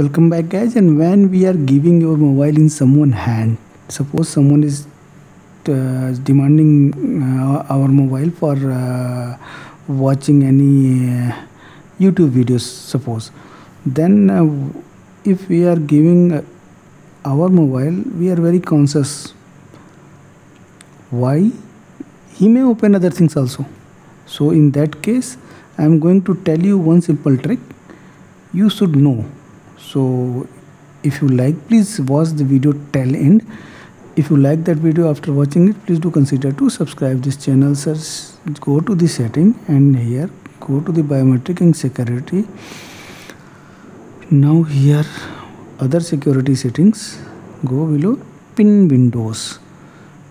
Welcome back, guys. And when we are giving your mobile in someone's hand, suppose someone is demanding our mobile for watching any YouTube videos, suppose, then if we are giving our mobile, we are very conscious. Why? He may open other things also. So in that case, I am going to tell you one simple trick you should know. So if you like, please watch the video till end. If you like that video, after watching it, please do consider to subscribe this channel. Go to the setting and here go to the biometric and security. Now here other security settings, go below pin windows.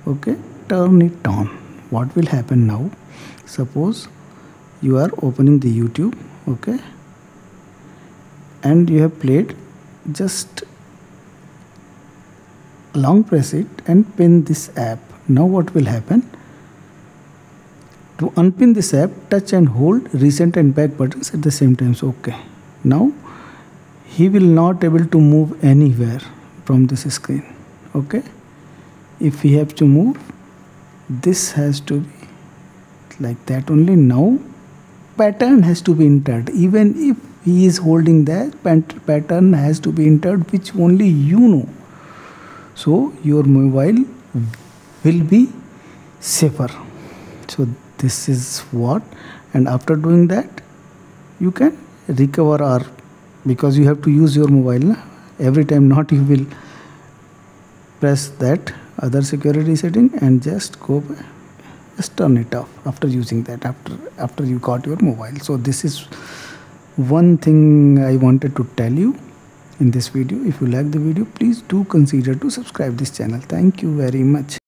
Okay, turn it on. What will happen now? Suppose you are opening the YouTube, okay, and you have played, just long press it and pin this app. Now what will happen? To unpin this app, touch and hold recent and back buttons at the same time. So okay, now he will not able to move anywhere from this screen. Okay, if we have to move, this has to be like that only. Now pattern has to be entered. Even if he is holding that, pattern has to be entered, which only you know. So your mobile will be safer. So this is what, and after doing that, you can recover, or because you have to use your mobile every time, not you will press that other security setting and just go by, just turn it off after using that, after you got your mobile. So this is one thing I wanted to tell you in this video. If you like the video, please do consider to subscribe this channel. Thank you very much.